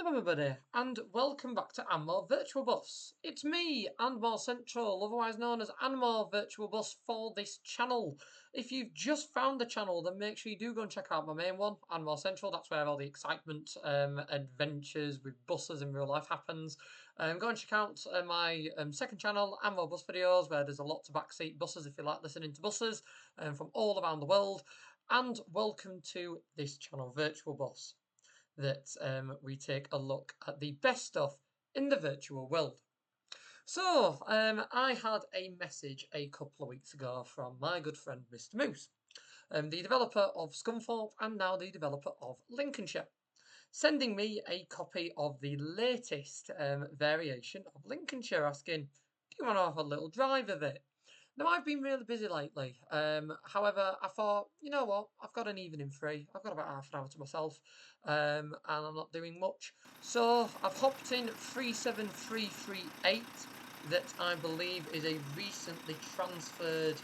Hello everybody, and welcome back to Anmore Virtual Bus. It's me, Anmore Central, otherwise known as Anmore Virtual Bus for this channel. If you've just found the channel, then make sure you do go and check out my main one, Anmore Central. That's where all the excitement, adventures with buses in real life happens. Go and check out my second channel, Anmore Bus Videos, where there's a lot of backseat buses if you like listening to buses from all around the world. And welcome to this channel, Virtual Bus, that we take a look at the best stuff in the virtual world. So, I had a message a couple of weeks ago from my good friend Mr. Moose, the developer of Scunthorpe and now the developer of Lincolnshire, sending me a copy of the latest variation of Lincolnshire, asking, do you want to have a little drive of it? Now, I've been really busy lately. However, I thought, you know what? I've got an evening free. I've got about half an hour to myself, and I'm not doing much. So I've hopped in 37338, that I believe is a recently transferred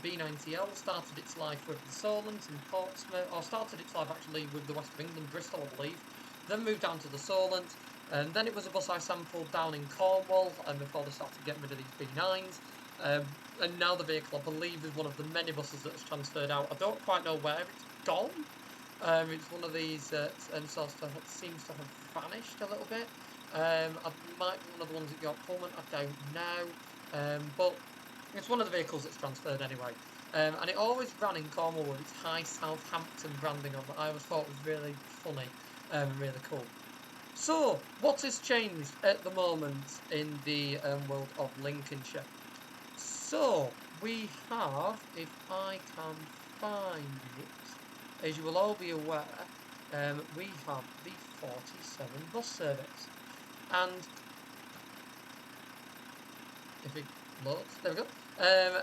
B9TL. Started its life with the Solent in Portsmouth, or started its life actually with the West of England, Bristol, I believe. Then moved down to the Solent, and then it was a bus I sampled down in Cornwall, and before they started getting rid of these B9s. And now the vehicle, I believe, is one of the many buses that's transferred out. I don't quite know where it's gone. It's one of these that sort of seems to have vanished a little bit. It might be one of the ones at York Pullman, I don't know. But it's one of the vehicles that's transferred anyway. And it always ran in Cornwall with its High Southampton branding on, that I always thought was really funny and really cool. So, what has changed at the moment in the world of Lincolnshire? So, we have, if I can find it, as you will all be aware, we have the 47 bus service. And if it loads, there we go.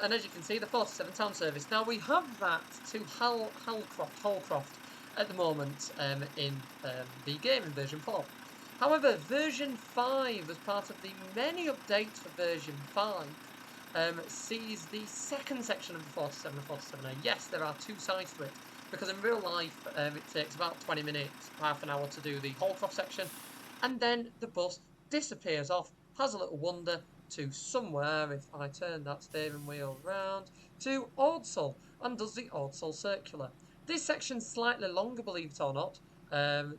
And as you can see, the 47 town service. Now, we have that to Holcroft at the moment in the game in version 4. However, version 5, as part of the many updates for version 5, sees the second section of the 47 and 47A. Yes, there are two sides to it, because in real life it takes about 20 minutes, half an hour to do the Holcroft section, and then the bus disappears off, has a little wander to somewhere, if I turn that steering wheel round, to Ordsall, and does the Ordsall circular. This section's slightly longer, believe it or not,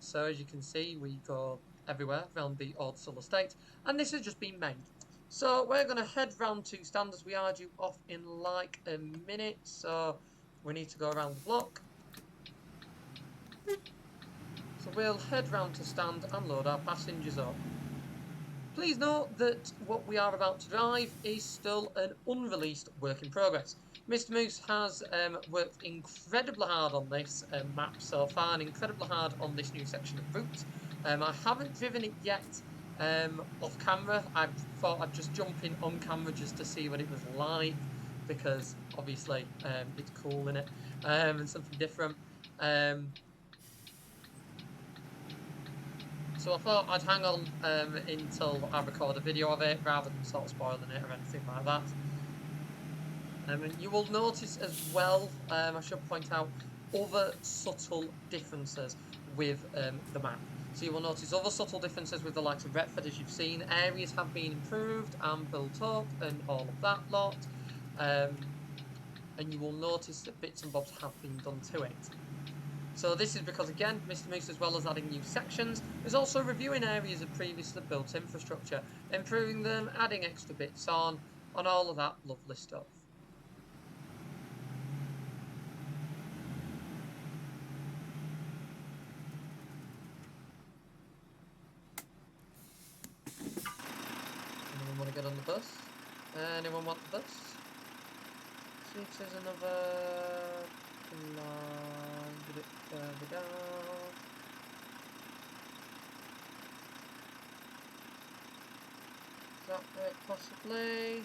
so as you can see, we go everywhere around the Ordsall estate, and this has just been made. So we're going to head round to stand as we are due off in like a minute, so we need to go around the block. So we'll head round to stand and load our passengers up. Please note that what we are about to drive is still an unreleased work in progress. Mr. Moose has worked incredibly hard on this map so far, and incredibly hard on this new section of route. I haven't driven it yet off camera. I thought I'd just jump in on camera just to see what it was like, because obviously it's cool, innit? And something different. So I thought I'd hang on until I record a video of it, rather than sort of spoiling it or anything like that. And you will notice as well, I should point out, other subtle differences with the map. So you will notice other subtle differences with the likes of Retford, as you've seen. Areas have been improved and built up and all of that lot. And you will notice that bits and bobs have been done to it. So this is because, again, Mr. Moose, as well as adding new sections, is also reviewing areas of previously built infrastructure, improving them, adding extra bits on all of that lovely stuff. Anyone want to get on the bus? Anyone want the bus? See if there's another line a bit further down. Does that work possibly?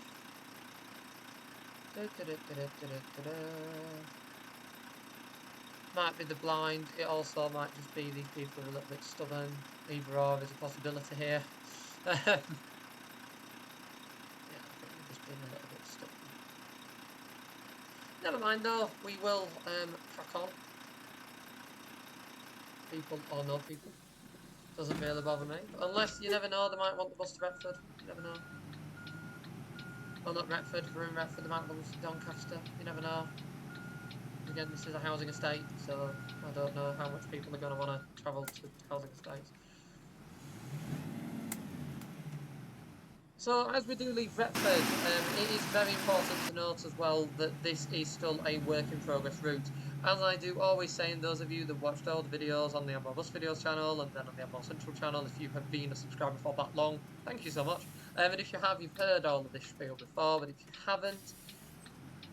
Might be the blind. It also might just be these people are a little bit stubborn. Either or is a possibility here. Yeah, I think they've just been a little bit stubborn. Never mind though, we will crack on. People or no people. Doesn't really bother me. Unless, you never know, they might want the bus to Retford. You never know. Well, not Retford, if we're in Retford, they might want the bus to Doncaster. You never know. Again, this is a housing estate, so I don't know how much people are going to want to travel to housing estates. So, as we do leave Retford, it is very important to note as well that this is still a work in progress route. As I do always say, and those of you that watched all the videos on the Ammo Bus Videos channel and then on the Ammo Central channel, if you have been a subscriber for that long, thank you so much. And if you have, you've heard all of this spiel before, but if you haven't,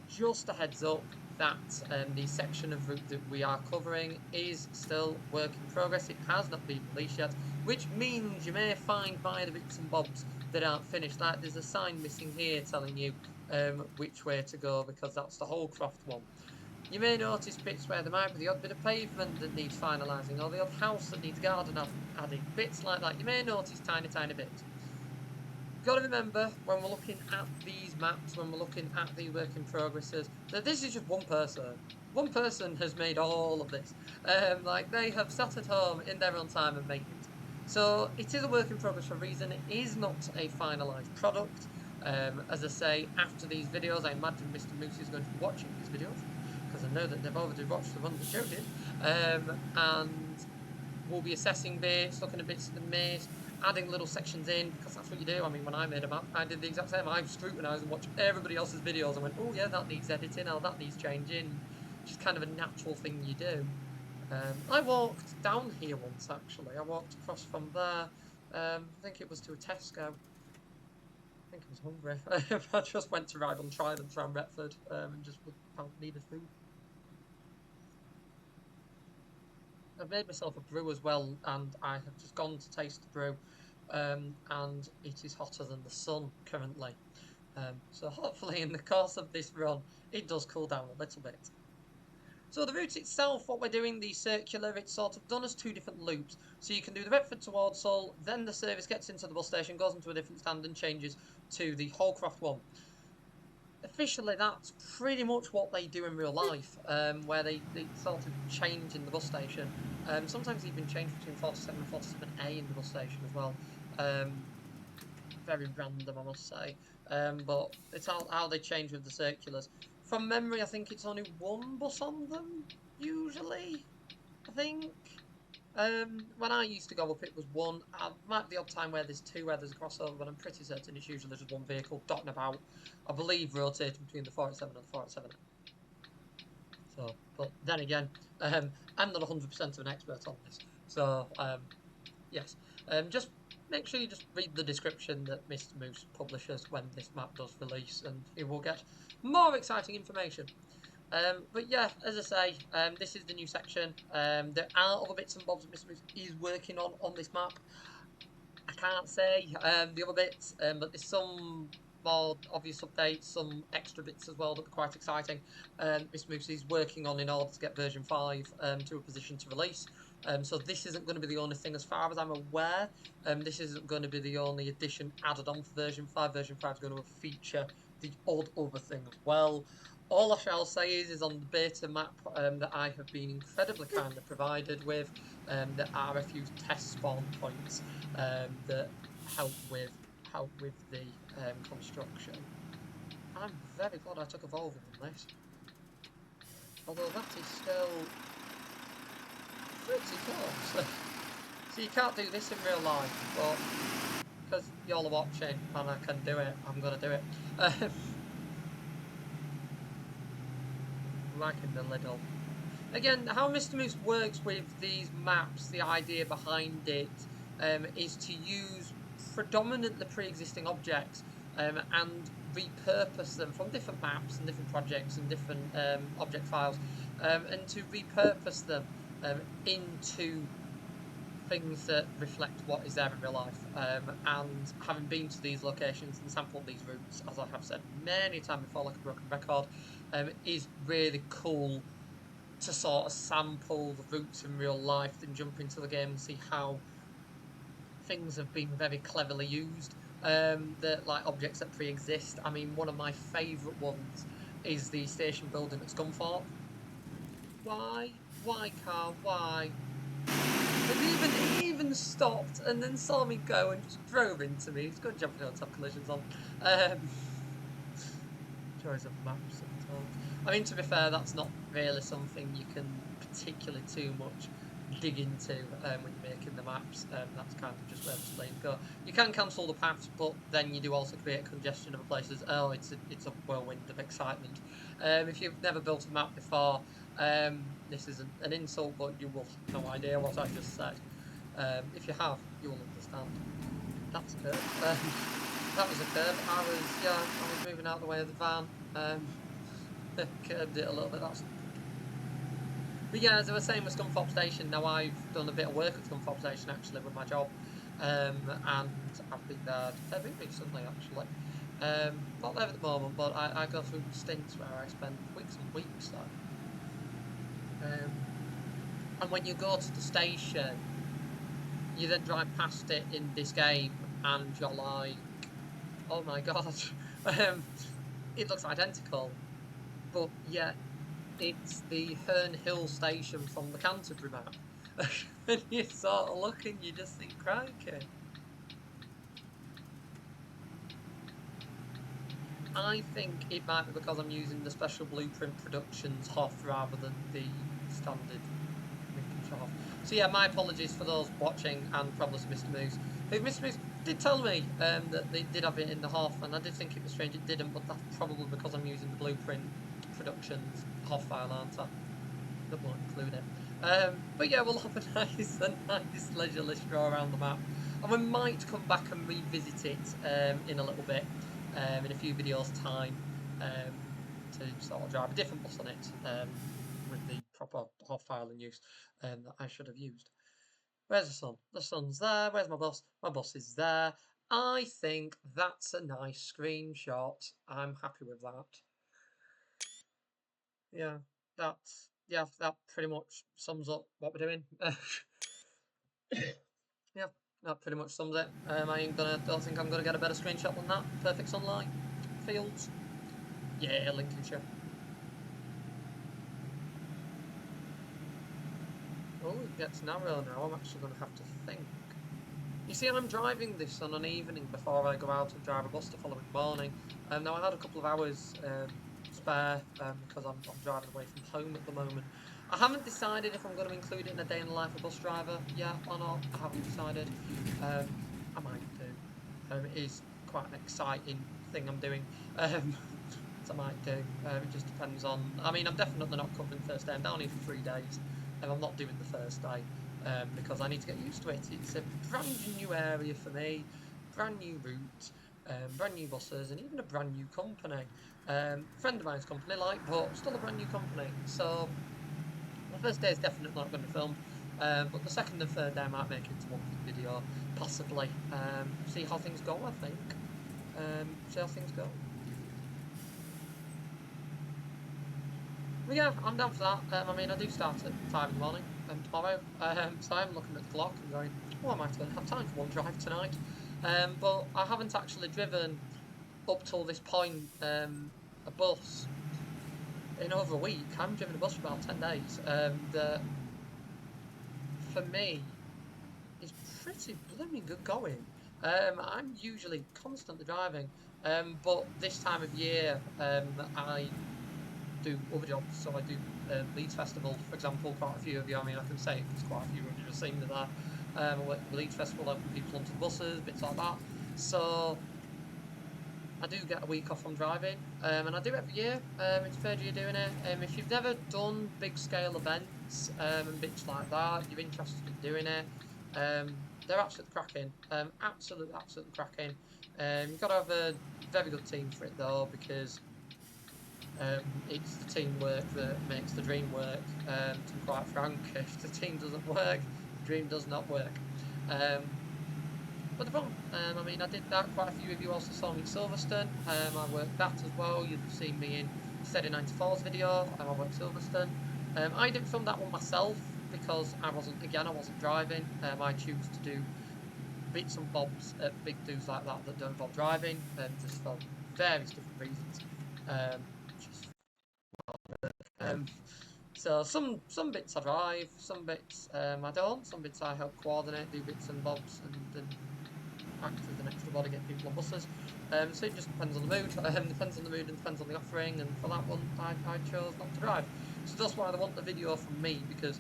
just a heads up that the section of route that we are covering is still work in progress. It has not been released yet, which means you may find minor bits and bobs that aren't finished. Like there's a sign missing here telling you which way to go because that's the Holcroft one. You may notice bits where there might be the odd bit of pavement that needs finalising or the odd house that needs garden adding, bits like that. You may notice tiny bits. Got to remember when we're looking at these maps, when we're looking at the work in progresses, that this is just one person. One person has made all of this. Like they have sat at home in their own time and made it. So it is a work in progress for a reason. It is not a finalised product. As I say, after these videos, I imagine Mr. Moose is going to be watching these videos because I know that they've already watched the one that Joe did, and we'll be assessing bits, looking at bits of the maze, adding little sections in, because that's what you do. I mean, when I made a map, I did the exact same. I scrutinised and watched everybody else's videos and went, oh yeah, that needs editing, or that needs changing. Just kind of a natural thing you do. I walked down here once, actually. I walked across from there. I think it was to a Tesco. I think I was hungry. I just went to ride on Tridents around Retford and just needed food. I've made myself a brew as well, and I have just gone to taste the brew, and it is hotter than the sun currently. So hopefully in the course of this run, it does cool down a little bit. So the route itself, what we're doing, the circular, it's sort of done as two different loops. So you can do the Retford to Ordsall, then the service gets into the bus station, goes into a different stand and changes to the Holcroft one. Officially, that's pretty much what they do in real life, where they sort of change in the bus station. Sometimes even change between 47 and 47A in the bus station as well. Very random, I must say. But it's how they change with the circulars. From memory, I think it's only one bus on them, usually, I think. When I used to go up, it was one. Might be the odd time where there's two, where there's a crossover, but I'm pretty certain it's usually just one vehicle dotting about. I believe rotating between the 47 and the 47. So, but then again, I'm not 100% of an expert on this. So, yes, just make sure you just read the description that Mr. Moose publishes when this map does release, and you will get more exciting information. But yeah, as I say, this is the new section. There are other bits and bobs that Mr. Moose is working on this map. I can't say the other bits, but there's some more obvious updates, some extra bits as well that are quite exciting. Mr. Moose is working on in order to get version 5 to a position to release. So this isn't going to be the only thing as far as I'm aware. This isn't going to be the only addition added on for version 5. Version 5 is going to feature the odd other thing as well. All I shall say is on the beta map that I have been incredibly kindly provided with, there are a few test spawn points that help with the construction. I'm very glad I took a Volvo on this, although that is still pretty close. So you can't do this in real life, but because y'all are watching and I can do it, I'm gonna do it. Liking the Lidl. Again, how Mr. Moose works with these maps, the idea behind it, is to use predominantly pre-existing objects and repurpose them from different maps and different projects and different object files, and to repurpose them into things that reflect what is there in real life. And having been to these locations and sampled these routes, as I have said many times before, like a broken record, is really cool to sort of sample the routes in real life, then jump into the game and see how things have been very cleverly used. That like objects that pre-exist. I mean, one of my favourite ones is the station building at Scunthorpe. Why, car? Why? They've even just stopped and then saw me go and just drove into me. It's good jumping on top collisions on. Joys of maps sometimes. I mean, to be fair, that's not really something you can particularly too much dig into when you're making the maps. That's kind of just where the lanes go. You can cancel the paths, but then you do also create congestion of places. Oh, it's a whirlwind of excitement. If you've never built a map before, this isn't an insult, but you will have no idea what I just said. If you have, you will understand. That's a curve. That was a curve. I was moving out of the way of the van. Curved it a little bit. That's. But yeah, as I was saying with Scunthorpe Station, now I've done a bit of work at Scunthorpe Station actually with my job, and I've been there a fair bit recently actually. Not there at the moment, but I go through stints where I spend weeks and weeks there. And when you go to the station, you then drive past it in this game, and you're like, oh my god, it looks identical, but yet it's the Herne Hill station from the Canterbury map. And you sort of look and you just think, crikey. I think it might be because I'm using the Special Blueprint Productions Hoff rather than the standard Lincolnshire Hoff. So yeah, my apologies for those watching and probably Mr. Moose. Mr. Moose did tell me that they did have it in the Hoff, and I did think it was strange it didn't, but that's probably because I'm using the Blueprint Productions Hoff file, aren't I? That won't include it. But yeah, we'll have a nice leisurely stroll around the map, and we might come back and revisit it in a little bit, in a few videos' time, to sort of drive a different bus on it, with the proper Hoff file in use that I should have used. Where's the sun? The sun's there. Where's my bus? My bus is there. I think that's a nice screenshot. I'm happy with that. Yeah, that pretty much sums up what we're doing. Yeah, that pretty much sums it. Don't think I'm gonna get a better screenshot than that. Perfect sunlight, fields. Yeah, Lincolnshire. Oh, it gets narrow now. I'm actually gonna have to think. You see, I'm driving this on an evening before I go out and drive a bus the following morning. Now I had a couple of hours spare because I'm driving away from home at the moment. I haven't decided if I'm going to include it in a day in the life of a bus driver yet or not. I haven't decided. I might do. It is quite an exciting thing I'm doing. So I might do. It just depends on. I mean, I'm definitely not covering the first day. I'm down here for 3 days, and I'm not doing the first day. Because I need to get used to it. It's a brand new area for me, brand new route, brand new buses, and even a brand new company. Friend of mine's company, but still a brand new company. So the first day is definitely not going to be filmed, but the second and third day I might make it into one video, possibly. See how things go, I think. See how things go. But yeah, I'm down for that. I mean, I do start at 5 in the morning tomorrow, so I'm looking at the clock and going, oh, I might have time for one drive tonight. But I haven't actually driven up till this point a bus in over a week. I haven't driven a bus for about 10 days. That for me is pretty blooming good going. I'm usually constantly driving, but this time of year I do other jobs, so I do Leeds Festival, for example. Quite a few of you, I mean, I can say it's quite a few of you have seen me there. I work at the Leeds Festival, helping people onto the buses, bits like that. So I do get a week off from driving, and I do it every year. It's the third year doing it. If you've never done big scale events and bits like that, you're interested in doing it, they're absolutely cracking. Absolutely cracking. You've got to have a very good team for it though, because it's the teamwork that makes the dream work. To be quite frank, if the team doesn't work, the dream does not work. But the fun. I mean, I did that. Quite a few of you also saw me in Silverstone. I worked that as well. You've seen me in Steady 94's video. I worked Silverstone. I didn't film that one myself because I wasn't driving. I choose to do bits and bobs at big do's like that don't involve driving, just for various different reasons. Um, So some bits I drive, some bits I don't, some bits I help coordinate, do bits and bobs, and act as an extra body, get people on buses. So it just depends on the mood. Depends on the mood and depends on the offering. And for that one, I chose not to drive. So that's why they want the video from me, because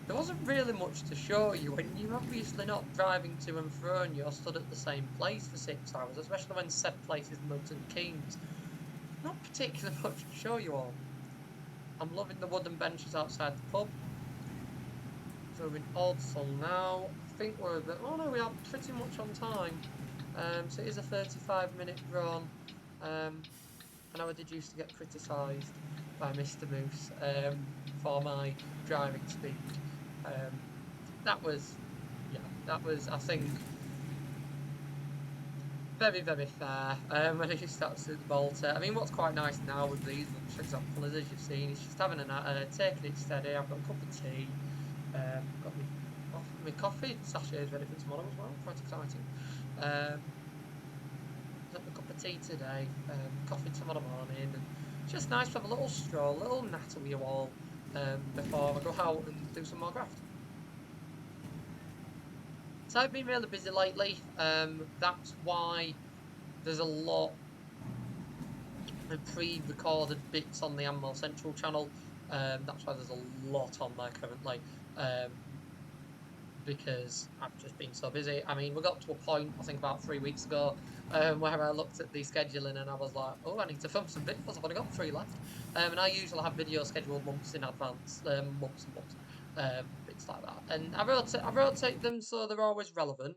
there wasn't really much to show you when you're obviously not driving to and fro and you're stood at the same place for 6 hours, especially when said place is Milton Keynes. Not particularly much to show you all. I'm loving the wooden benches outside the pub. So we're in Ordsall now. I think we're a bit. Oh no, we are pretty much on time. So it is a 35-minute run. I know I did used to get criticised by Mr. Moose for my driving speed. Um, that was, yeah, that was, I think, very, very fair when I used to absolute the bolter. I mean, what's quite nice now with these ones, for example, is as you've seen, it's just having taking it steady. I've got a cup of tea, got my coffee sachet ready for tomorrow as well, quite exciting. Got a cup of tea today, coffee tomorrow morning, and it's just nice to have a little stroll, a little natter with you all before I go out and do some more graft. So I've been really busy lately. That's why there's a lot of pre-recorded bits on the Ammo Central channel. That's why there's a lot on there currently. Because I've just been so busy. I mean, we got to a point, I think about 3 weeks ago, where I looked at the scheduling and I was like, oh, I need to film some videos. I've only got 3 left. And I usually have videos scheduled months in advance, months and months, bits like that. And I rotate them so they're always relevant.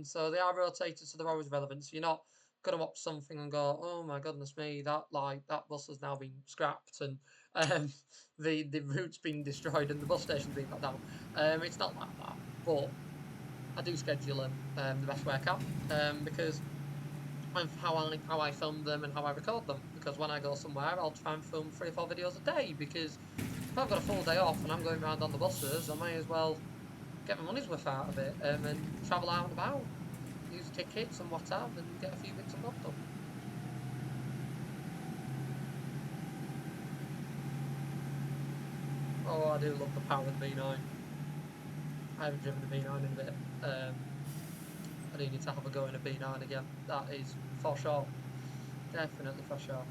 So they are rotated so they're always relevant. So you're not gonna watch something and go, oh my goodness me, that bus has now been scrapped and the route's been destroyed and the bus station's been cut down. It's not like that, but I do schedule them the best way I can because of how I film them and how I record them. Because when I go somewhere, I'll try and film 3 or 4 videos a day. Because if I've got a full day off and I'm going around on the buses, I may as well get my money's worth out of it and travel out and about, use tickets and what have, and get a few bits and bobs done. Oh, I do love the power of the B9. I haven't driven the B9 in a bit. I do need to have a go in a B9 again. That is for sure. Definitely for sure.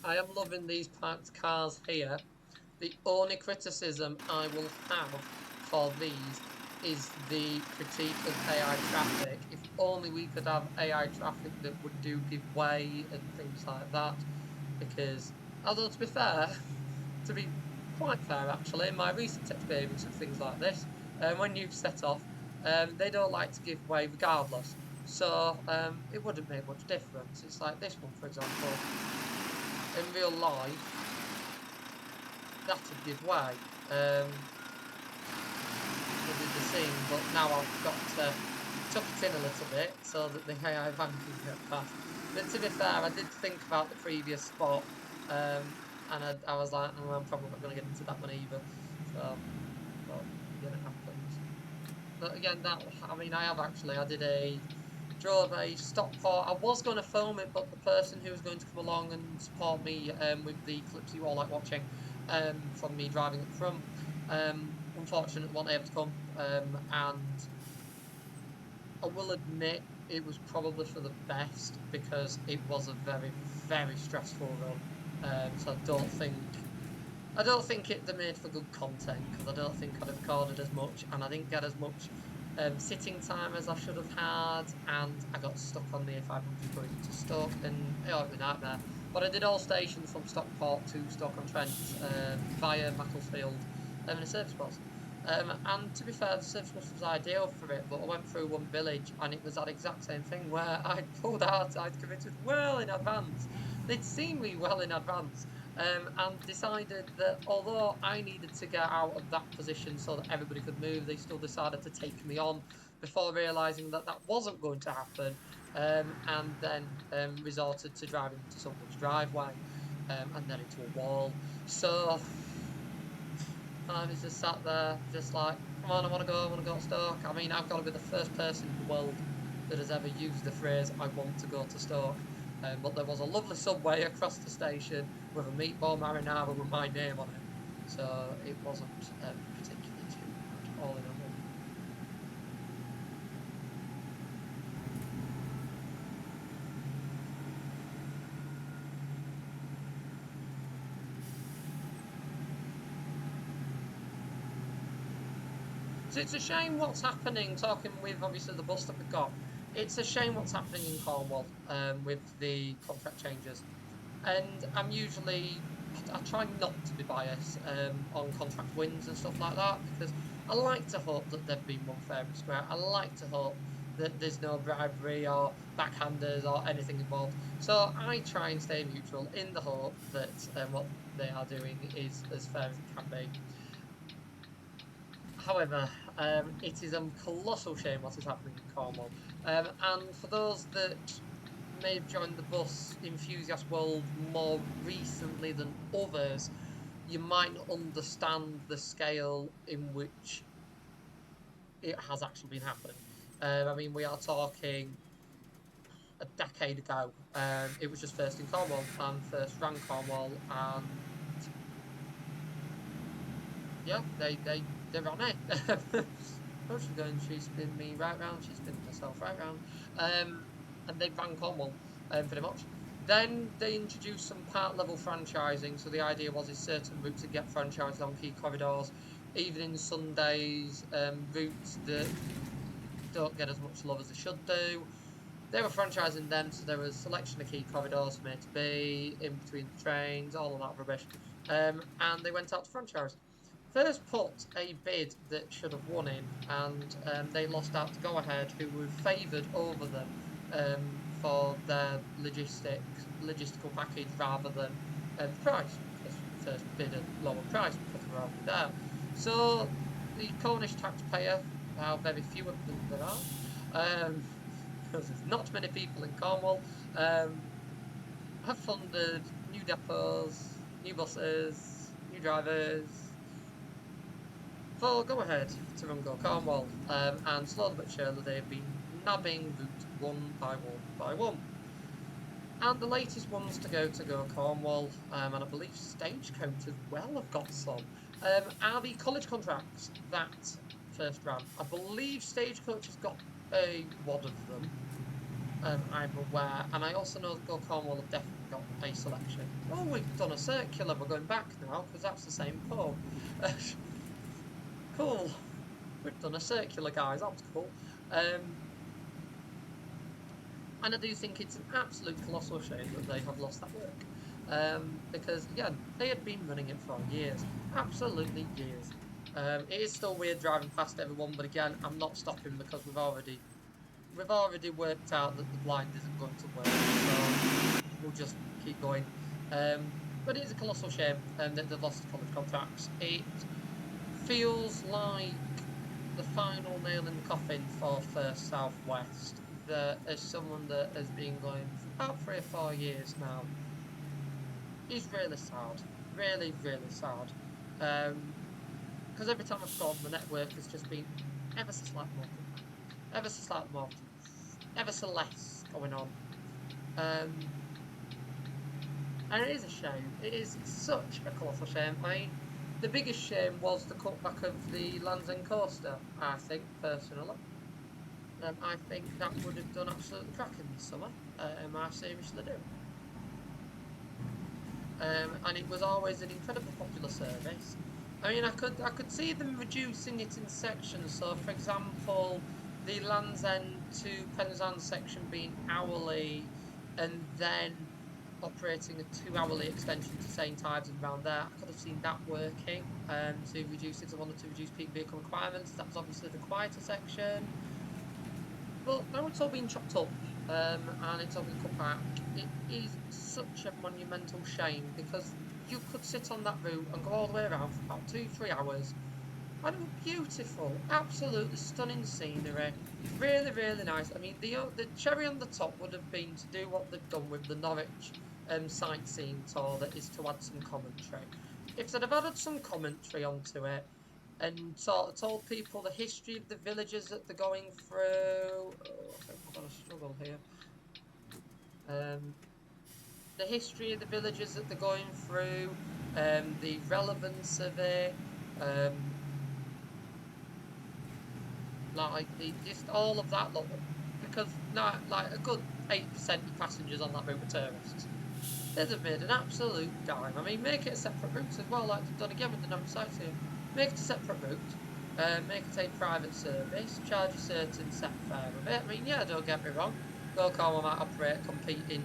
I am loving these parked cars here. The only criticism I will have for these is the critique of AI traffic. If only we could have AI traffic that would do give way and things like that. Because, although to be fair, to be quite fair actually, my recent experience of things like this, when you've set off, they don't like to give way regardless. So it wouldn't make much difference. It's like this one, for example. In real life, that would give way. Would be the same, but now I've got to tuck it in a little bit so that the AI van can get past. But to be fair, I did think about the previous spot, and I was like, oh, I'm probably not going to get into that one either. So, but again, it happens. But again, I mean, I drove a stock for. I was going to film it, but the person who was going to come along and support me with the clips you all like watching from me driving at the front, unfortunately wasn't able to come. And I will admit it was probably for the best because it was a very, very stressful run. So I don't think they made for good content because I don't think I'd have recorded as much and I didn't get as much sitting time as I should have had, and I got stuck on the A500 going to Stoke, and it was a nightmare. But I did all stations from Stockport to Stoke-on-Trent via Macclesfield in a service bus. And to be fair, the service bus was ideal for it, but I went through one village and it was that exact same thing where I'd pulled out, I'd committed well in advance. They'd seen me well in advance. And decided that although I needed to get out of that position so that everybody could move, they still decided to take me on before realising that that wasn't going to happen, and then resorted to driving into someone's driveway and then into a wall. So I was just sat there, just like, come on, I want to go to Stoke. I mean, I've got to be the first person in the world that has ever used the phrase, I want to go to Stoke. But there was a lovely subway across the station with a meatball marinara with my name on it. So it wasn't particularly too bad, all in all. So it's a shame what's happening, talking with obviously the bus that we've got. It's a shame what's happening in Cornwall with the contract changes. And I'm usually, I try not to be biased on contract wins and stuff like that because I like to hope that they've been won fair and square. I like to hope that there's no bribery or backhanders or anything involved. So I try and stay neutral in the hope that what they are doing is as fair as it can be. However, it is a colossal shame what is happening in Cornwall. And for those that may have joined the bus enthusiast world more recently than others, you might not understand the scale in which it has actually been happening. I mean, we are talking a decade ago. It was just first in Cornwall and first ran Cornwall, and yeah, they ran it. Oh, she's going, she spin me right round, she spins herself right round. And they ran Cornwall, pretty much. Then they introduced some part level franchising, so the idea was is certain routes that get franchised on key corridors, evening Sundays, routes that don't get as much love as they should do. They were franchising them, so there was selection of key corridors from A to B, in between the trains, all of that rubbish. And they went out to franchise. First put a bid that should have won in, and they lost out to Go Ahead, who were favoured over them for their logistical package rather than the price, because first bid a lower price because they were already there. So the Cornish taxpayer, how very few of them there are, because there's not many people in Cornwall, have funded new depots, new buses, new drivers, for Go Ahead to run Go Cornwall, and slowly but surely they've been nabbing route one by one by one. And the latest ones to Go Cornwall, and I believe Stagecoach as well have got some, are the college contracts that first ran. I believe Stagecoach has got a wad of them, I'm aware, and I also know that Go Cornwall have definitely got a selection. Oh, we've done a circular, we're going back now, because that's the same pub. Cool. We've done a circular, guys. That's cool. And I do think it's an absolute colossal shame that they have lost that work. Because, again, they had been running it for years. Absolutely years. It is still weird driving past everyone, but again, I'm not stopping because we've already worked out that the blind isn't going to work. So we'll just keep going. But it is a colossal shame that they've lost the college contracts. It feels like the final nail in the coffin for First South West. That as someone that has been going for about 3 or 4 years now, is really sad. Really, really sad. Because every time I've gone, the network has just been ever so slightly more, ever so slightly more, ever so less going on. And it is a shame. It is such a colossal shame. I mean, the biggest shame was the cutback of the Land's End Coaster, I think, personally. I think that would have done absolutely cracking this summer. I seriously do. And it was always an incredibly popular service. I mean, I could see them reducing it in sections. So, for example, the Land's End to Penzance section being hourly, and then operating a 2-hourly extension to St Ives and around there. I could have seen that working to reduce it. I wanted to reduce peak vehicle requirements. That was obviously the quieter section. But now it's all been chopped up and it's all been cut back. It is such a monumental shame because you could sit on that route and go all the way around for about 2-3 hours. And it was beautiful, absolutely stunning scenery, really, really nice. I mean, the cherry on the top would have been to do what they've done with the Norwich sightseeing tour, that is to add some commentary. If they'd have added some commentary onto it, and sort of told people the history of the villages that they're going through. Oh, I think we're going to struggle here. Um, the history of the villages that they're going through, the relevance of it, um, like the just all of that lot, because not like a good 80% of passengers on that route are tourists. They'd have made an absolute dime. I mean, make it a separate route as well, like they've done again with the OMSI here. Make it a separate route, make it a private service, charge a certain set fare of it. I mean, yeah, don't get me wrong, Cornwall might operate a competing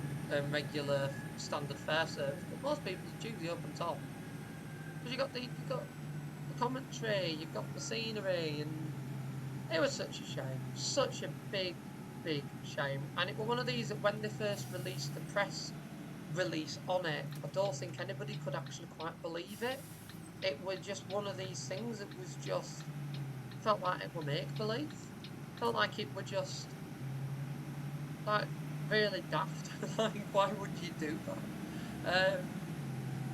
regular standard fare service, but most people choose the open top because you got the commentary, you've got the scenery, and it was such a shame, such a big shame. And it was one of these that when they first released the press release on it, I don't think anybody could actually quite believe it. It was just one of these things that was just felt like it were make believe. Felt like it were just like really daft. Like why would you do that?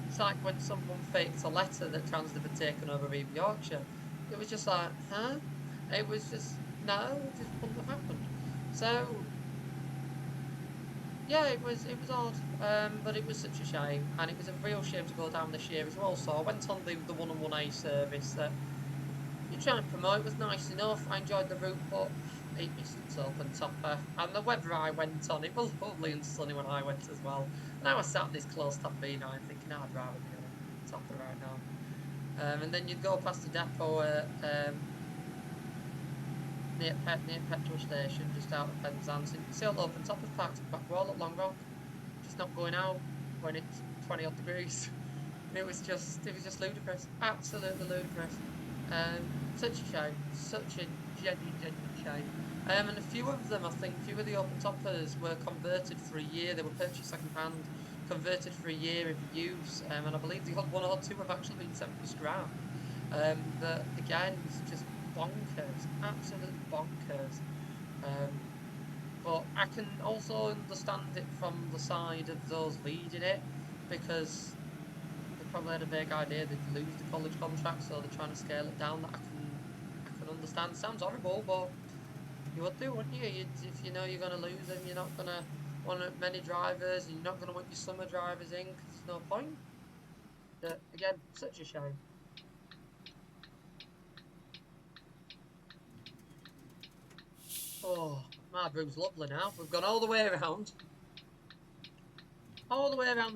It's like when someone faked a letter that Transdev had taken over Eve Yorkshire. It was just like, huh? It was just no, it just wouldn't have happened. So yeah, it was odd, but it was such a shame, and it was a real shame to go down this year as well. So I went on the 1&1A service that you try and promote. It was nice enough. I enjoyed the route, but it missed its open topper. And the weather I went on, it was lovely and sunny when I went as well. And I was sat this close to B9 thinking I'd rather be on a topper right now. And then you'd go past the depot at near petrol station, just out of Penzance, and you can see all the open toppers parked at the back wall at Long Rock, just not going out when it's 20 odd degrees. It was just ludicrous, absolutely ludicrous. Such a shame, such a genuine shame. And a few of them, I think, a few of the open toppers were converted for a year. They were purchased second hand, converted for a year of use, and I believe the odd one or two have actually been sent for scrap. That again is just bonkers, absolutely bonkers. Um, but I can also understand it from the side of those leading it because they probably had a vague idea they'd lose the college contract, so they're trying to scale it down. That I can understand. Sounds horrible, but you would do, wouldn't you? If you know you're going to lose them, you're not going to want many drivers, and you're not going to want your summer drivers in because there's no point. But again, such a shame. Oh, my brew's lovely now. We've gone all the way around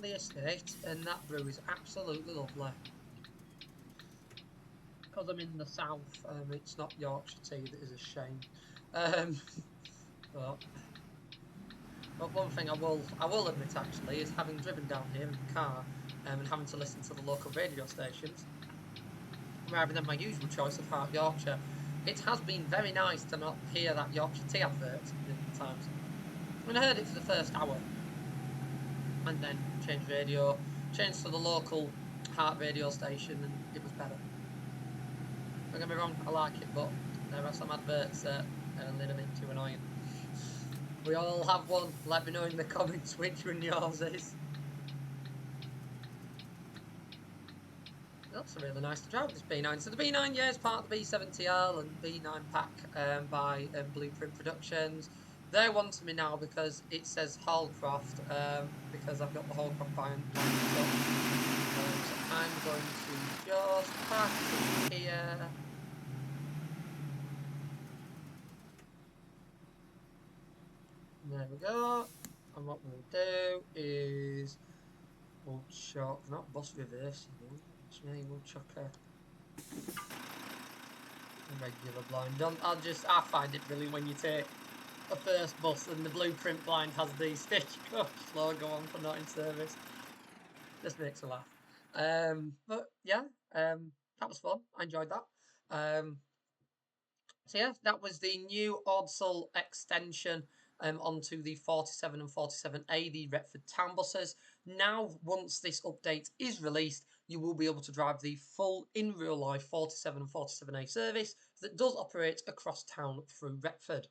the estate, and that brew is absolutely lovely. Because I'm in the south, it's not Yorkshire tea. That is a shame. Um, but one thing I will admit actually is having driven down here in the car, and having to listen to the local radio stations rather than my usual choice of Heart Yorkshire. It has been very nice to not hear that Yorkshire tea advert at times. When I heard it for the first hour, and then changed radio, changed to the local Heart radio station, and it was better. Don't get me wrong, I like it, but there are some adverts that are a little bit too annoying. We all have one. Let me know in the comments which one yours is. That's really nice to drive this B9. So the B9, yeah, is part of the B7TL and B9 pack by Blueprint Productions. They're one to me now because it says Hallcroft, because I've got the Hallcroft blind up. So I'm going to just park it here. There we go. And what we'll do is we'll chuck, not bus reversing, we'll chuck a regular blind on. I find it brilliant when you take a first bus and the blueprint blind has the Stagecoach logo on for not in service. Just makes a laugh. But yeah, that was fun. I enjoyed that. So yeah, that was the new Ordsall extension onto the 47 and 47A, the Retford town buses. Now, once this update is released, you will be able to drive the full in real life 47 and 47A service that does operate across town through Retford.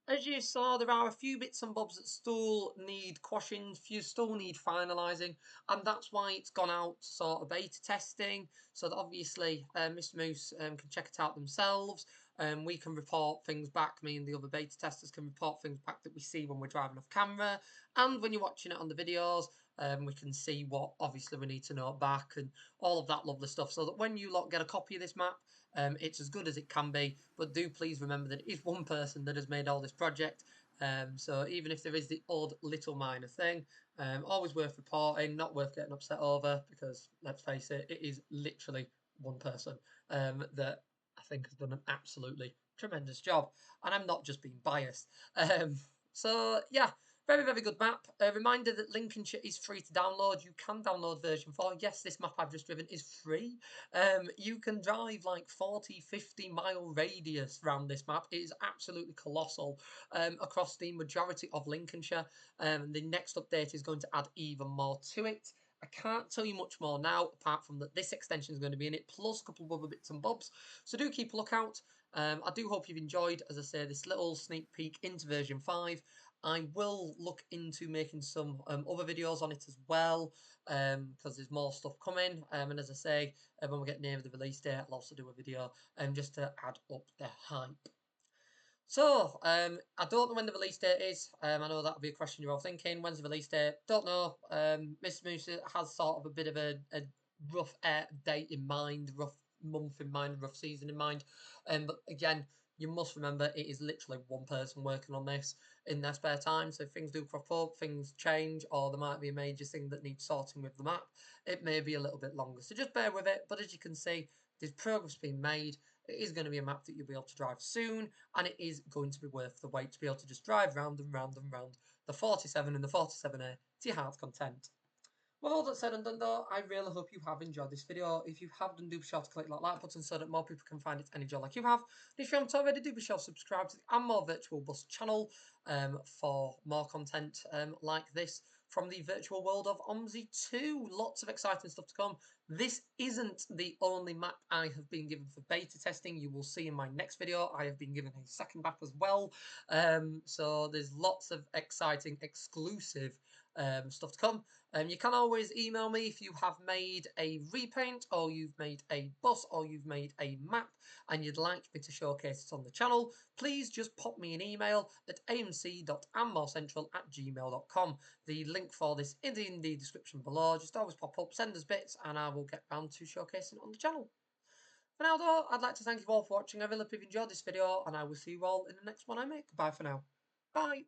As you saw, there are a few bits and bobs that still need quashing, few still need finalising, and that's why it's gone out to sort of beta testing, so that obviously Mr. Moose can check it out themselves. We can report things back, me and the other beta testers can report things back that we see when we're driving off camera, and when you're watching it on the videos, we can see what obviously we need to note back and all of that lovely stuff, so that when you lot get a copy of this map, it's as good as it can be. But do please remember that it is one person that has made all this project. So even if there is the odd little minor thing, always worth reporting, not worth getting upset over, because let's face it, it is literally one person that I think has done an absolutely tremendous job. And I'm not just being biased. So yeah, very, very good map. A reminder that Lincolnshire is free to download. You can download version 4. Yes, this map I've just driven is free. You can drive like 40, 50 mile radius around this map. It is absolutely colossal across the majority of Lincolnshire. The next update is going to add even more to it. I can't tell you much more now, apart from that this extension is going to be in it, plus a couple of other bits and bobs. So do keep a lookout. I do hope you've enjoyed, as I say, this little sneak peek into version 5. I will look into making some other videos on it as well, because there's more stuff coming. And as I say, when we get near the release date, I'll also do a video just to add up the hype. So, I don't know when the release date is. I know that'll be a question you're all thinking. When's the release date? Don't know. Mr. Moose has sort of a bit of a rough date in mind, rough month in mind, rough season in mind. But again, you must remember it is literally one person working on this in their spare time. So if things do crop up, things change, or there might be a major thing that needs sorting with the map, it may be a little bit longer. So just bear with it. But as you can see, there's progress being made. It is going to be a map that you'll be able to drive soon, and it is going to be worth the wait to be able to just drive round and round and round the 47 and the 47A to your heart's content. With all that said and done though, I really hope you have enjoyed this video. If you have, then do be sure to click that like button so that more people can find it and enjoy like you have. And if you haven't already, do be sure to subscribe to the And More Virtual Bus channel for more content like this from the virtual world of OMSI 2. Lots of exciting stuff to come. This isn't the only map I have been given for beta testing. You will see in my next video, I have been given a second map as well. So there's lots of exciting exclusive stuff to come. You can always email me if you have made a repaint, or you've made a bus, or you've made a map and you'd like me to showcase it on the channel. Please just pop me an email at amc.andmorecentral@gmail.com. The link for this is in the description below. Just always pop up, send us bits, and I will get round to showcasing it on the channel. For now though, I'd like to thank you all for watching. I really hope you've enjoyed this video, and I will see you all in the next one I make. Bye for now. Bye.